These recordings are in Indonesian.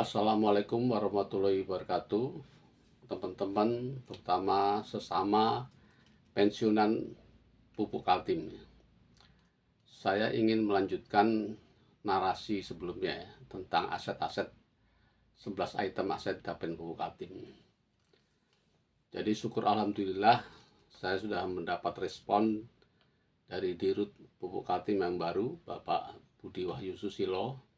Assalamualaikum warahmatullahi wabarakatuh, teman-teman, terutama sesama pensiunan pupuk Kaltim. Saya ingin melanjutkan narasi sebelumnya ya, tentang aset-aset 11 item aset Dapen Pupuk Kaltim. Jadi syukur alhamdulillah saya sudah mendapat respon dari Dirut Pupuk Kaltim yang baru, Bapak Budi Wahyu Susilo.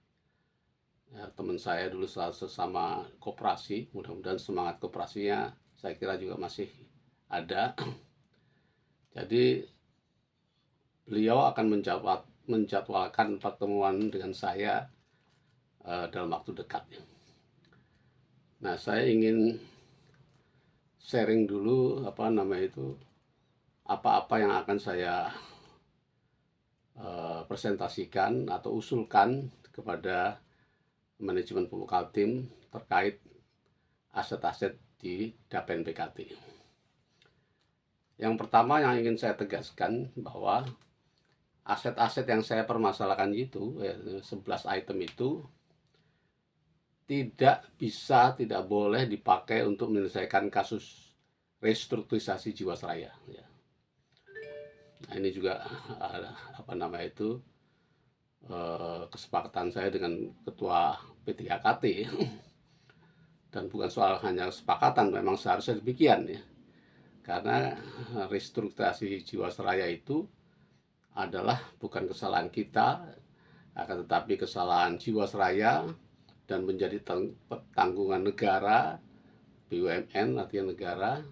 Ya, teman saya dulu sesama koperasi, mudah-mudahan semangat koperasinya saya kira juga masih ada. Jadi beliau akan menjadwalkan pertemuan dengan saya dalam waktu dekat. Nah, saya ingin sharing dulu apa-apa yang akan saya presentasikan atau usulkan kepada manajemen Pupuk Kaltim terkait aset-aset di Dapen PKT. Yang pertama yang ingin saya tegaskan bahwa aset-aset yang saya permasalahkan itu, 11 item itu tidak boleh dipakai untuk menyelesaikan kasus restrukturisasi Jiwasraya. Nah, ini juga kesepakatan saya dengan Ketua P3KT, dan bukan soal hanya kesepakatan, memang seharusnya demikian ya, karena restrukturisasi Jiwasraya itu adalah bukan kesalahan kita, akan tetapi kesalahan Jiwasraya dan menjadi tanggungan negara, BUMN artinya negara,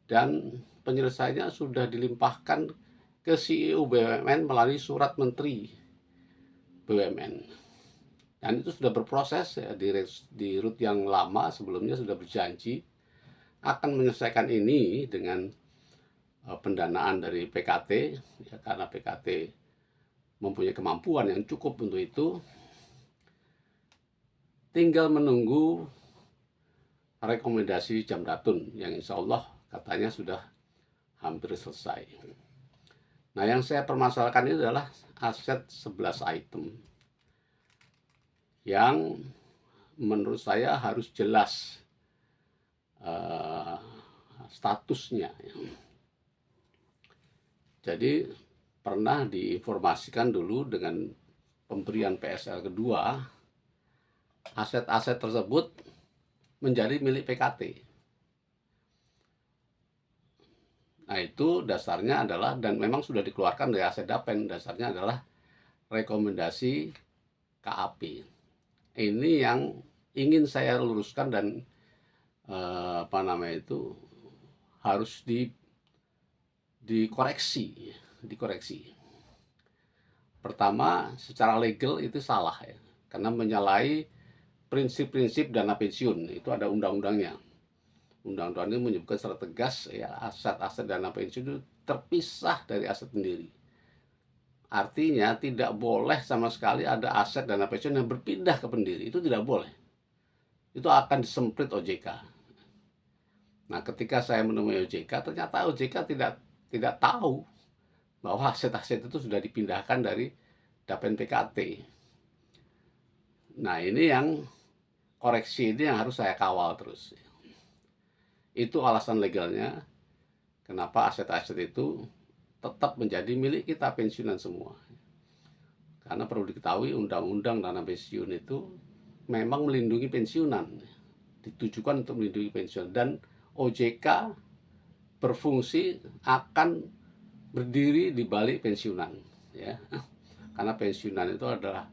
dan penyelesaiannya sudah dilimpahkan ke CEO BUMN melalui surat Menteri BUMN, dan itu sudah berproses ya, di RUT yang lama sebelumnya sudah berjanji akan menyelesaikan ini dengan pendanaan dari PKT ya, karena PKT mempunyai kemampuan yang cukup untuk itu. Tinggal menunggu rekomendasi Jamdatun yang insya Allah katanya sudah hampir selesai. Nah, yang saya permasalahkan ini adalah aset 11 item yang menurut saya harus jelas statusnya. Jadi pernah diinformasikan dulu dengan pemberian PSL kedua, aset-aset tersebut menjadi milik PKT. Nah, itu dasarnya adalah, dan memang sudah dikeluarkan dari aset Dapen, dasarnya adalah rekomendasi KAP. Ini yang ingin saya luruskan dan harus dikoreksi. Pertama, secara legal itu salah ya, karena menyalahi prinsip-prinsip dana pensiun. Itu ada undang-undangnya. Undang-undang ini menyebutkan secara tegas ya, aset-aset dana pensiun itu terpisah dari aset pendiri. Artinya tidak boleh sama sekali ada aset dana pensiun yang berpindah ke pendiri. Itu tidak boleh. Itu akan disemprit OJK. Nah, ketika saya menemui OJK, ternyata OJK tidak tahu bahwa aset-aset itu sudah dipindahkan dari Dapen PKT. Nah, ini yang koreksi ini yang harus saya kawal terus. Itu alasan legalnya kenapa aset-aset itu tetap menjadi milik kita pensiunan semua. Karena perlu diketahui undang-undang dana pensiun itu memang melindungi pensiunan, ditujukan untuk melindungi pensiunan, dan OJK berfungsi akan berdiri di balik pensiunan ya. Karena pensiunan itu adalah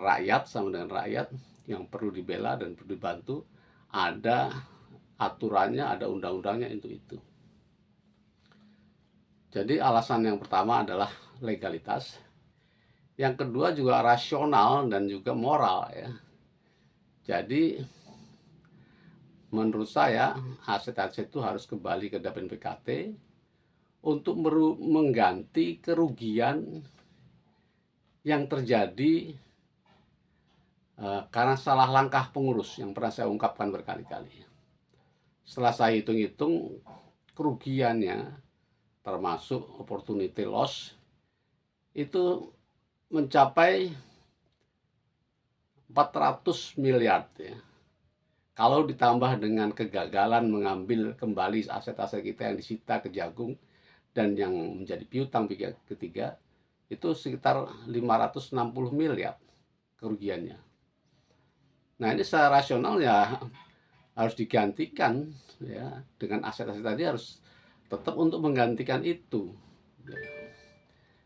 rakyat, sama dengan rakyat yang perlu dibela dan perlu dibantu. Ada aturannya, ada undang-undangnya untuk itu. Jadi alasan yang pertama adalah legalitas. Yang kedua juga rasional dan juga moral ya. Jadi menurut saya aset-aset itu harus kembali ke Dapen PKT untuk mengganti kerugian yang terjadi karena salah langkah pengurus yang pernah saya ungkapkan berkali-kali. Setelah saya hitung-hitung, kerugiannya termasuk opportunity loss itu mencapai 400 miliar ya. Kalau ditambah dengan kegagalan mengambil kembali aset-aset kita yang disita Kejagung dan yang menjadi piutang pihak ketiga, itu sekitar 560 miliar kerugiannya. Nah, ini secara rasional ya harus digantikan ya, dengan aset-aset tadi harus tetap untuk menggantikan itu.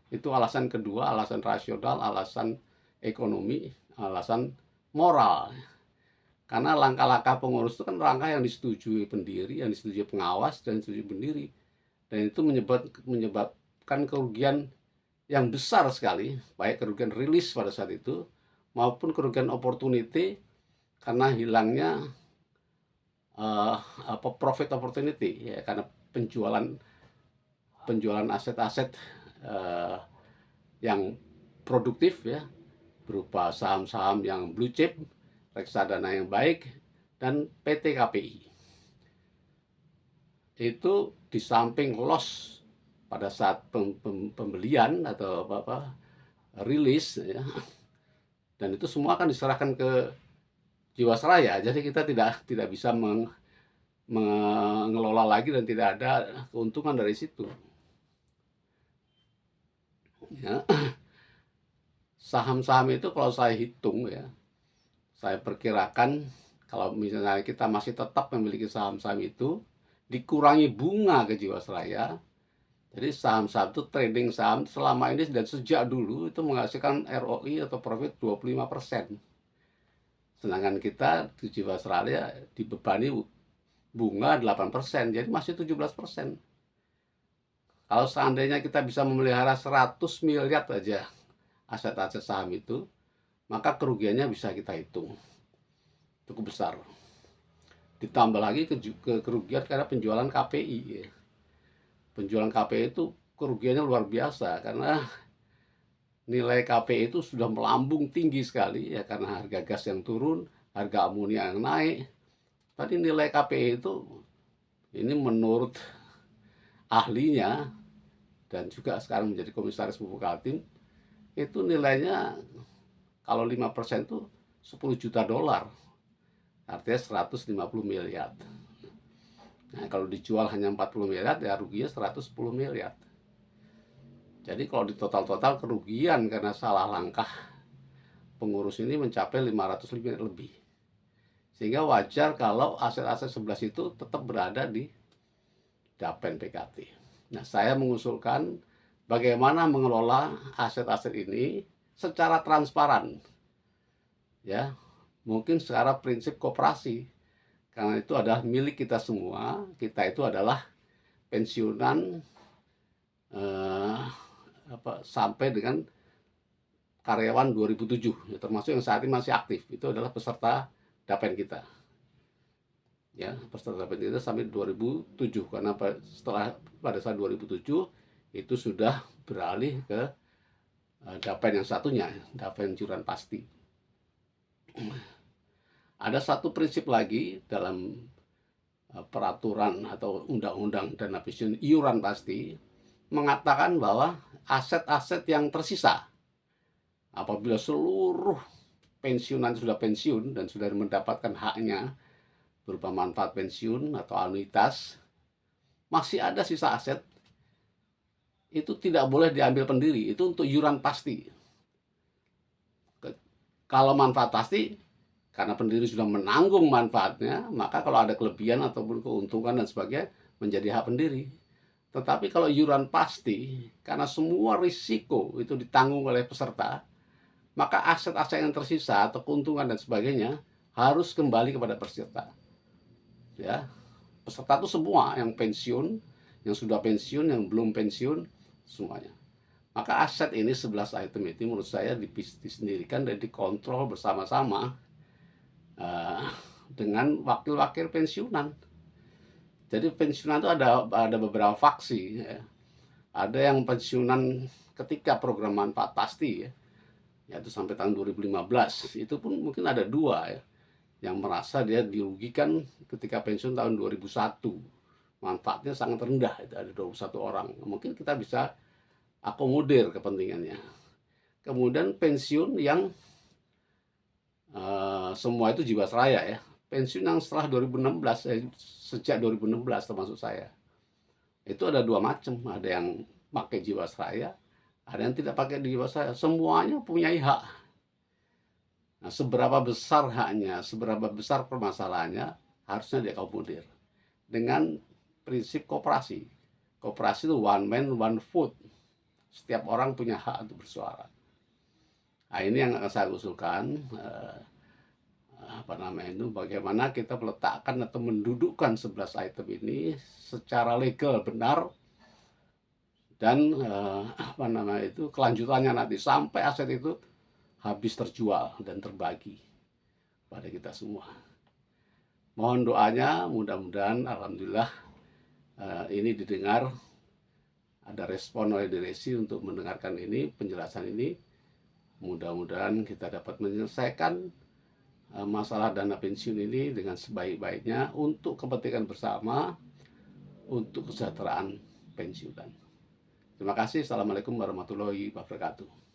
Itu alasan kedua, alasan rasional, alasan ekonomi, alasan moral. Karena langkah-langkah pengurus itu kan langkah yang disetujui pendiri, yang disetujui pengawas, dan disetujui pendiri. Dan itu menyebabkan kerugian yang besar sekali, baik kerugian rilis pada saat itu, maupun kerugian opportunity karena hilangnya profit opportunity ya, karena penjualan aset-aset yang produktif ya, berupa saham-saham yang blue chip, reksadana yang baik, dan PT KPI. Itu di samping loss pada saat pembelian atau rilis ya, dan itu semua akan diserahkan ke Jiwasraya. Jadi kita tidak bisa mengelola lagi dan tidak ada keuntungan dari situ. Ya. Saham-saham itu kalau saya hitung ya, saya perkirakan kalau misalnya kita masih tetap memiliki saham-saham itu, dikurangi bunga ke Jiwasraya, jadi saham-saham itu, trading saham selama ini dan sejak dulu itu menghasilkan ROI atau profit 25%. Sedangkan kita di Jiwasraya dibebani bunga 8%, jadi masih 17%. Kalau seandainya kita bisa memelihara 100 miliar aja aset-aset saham itu, maka kerugiannya bisa kita hitung cukup besar. Ditambah lagi kerugian karena penjualan KPI ya. Penjualan KPI itu kerugiannya luar biasa karena nilai KPI itu sudah melambung tinggi sekali ya, karena harga gas yang turun, harga amonia yang naik. Tadi nilai KPI itu, ini menurut ahlinya dan juga sekarang menjadi komisaris pupuk Kaltim, itu nilainya kalau 5% itu 10 juta dolar, artinya 150 miliar. Nah, kalau dijual hanya 40 miliar, ya ruginya 110 miliar. Jadi kalau di total-total kerugian karena salah langkah pengurus ini mencapai 500 miliar lebih. Sehingga wajar kalau aset-aset 11 itu tetap berada di Dapen PKT. Nah, saya mengusulkan bagaimana mengelola aset-aset ini secara transparan. Ya, mungkin secara prinsip koperasi. Karena itu adalah milik kita semua. Kita itu adalah pensiunan sampai dengan karyawan 2007, ya, termasuk yang saat ini masih aktif. Itu adalah peserta Dapen kita. Ya, peserta Dapen kita sampai 2007, karena pada saat 2007 itu sudah beralih ke Dapen yang satunya, Dapen Iuran Pasti. Ada satu prinsip lagi dalam peraturan atau undang-undang dana pensiun iuran pasti, mengatakan bahwa aset-aset yang tersisa apabila seluruh pensiunan sudah pensiun dan sudah mendapatkan haknya berupa manfaat pensiun atau anuitas, masih ada sisa aset, itu tidak boleh diambil pendiri, itu untuk iuran pasti. Kalau manfaat pasti, karena pendiri sudah menanggung manfaatnya, maka kalau ada kelebihan ataupun keuntungan dan sebagainya menjadi hak pendiri. Tetapi kalau iuran pasti, karena semua risiko itu ditanggung oleh peserta, maka aset-aset yang tersisa atau keuntungan dan sebagainya harus kembali kepada peserta. Ya, peserta itu semua, yang pensiun, yang sudah pensiun, yang belum pensiun, semuanya. Maka aset ini 11 item itu menurut saya disendirikan dan dikontrol bersama-sama dengan wakil-wakil pensiunan. Jadi pensiunan itu ada beberapa faksi ya. Ada yang pensiunan ketika program manfaat pasti ya, yaitu sampai tahun 2015. Itu pun mungkin ada 2 ya, yang merasa dia dirugikan ketika pensiun tahun 2001. Manfaatnya sangat rendah, itu ada 21 orang. Mungkin kita bisa akomodir kepentingannya. Kemudian pensiun yang semua itu Jiwasraya ya. Pensiun yang setelah 2016, sejak 2016 termasuk saya. Itu ada dua macam, ada yang pakai Jiwasraya, ada yang tidak pakai Jiwasraya. Semuanya punya hak. Nah, seberapa besar haknya, seberapa besar permasalahannya, harusnya diakomodir dengan prinsip koperasi. Koperasi itu one man, one vote. Setiap orang punya hak untuk bersuara. Nah, ini yang akan saya usulkan, bagaimana kita meletakkan atau mendudukkan 11 item ini secara legal benar, dan kelanjutannya nanti sampai aset itu habis terjual dan terbagi pada kita semua. Mohon doanya, mudah-mudahan alhamdulillah ini didengar, ada respon oleh direksi untuk mendengarkan ini, penjelasan ini. Mudah-mudahan kita dapat menyelesaikan masalah dana pensiun ini dengan sebaik-baiknya untuk kepentingan bersama, untuk kesejahteraan pensiunan. Terima kasih. Assalamualaikum warahmatullahi wabarakatuh.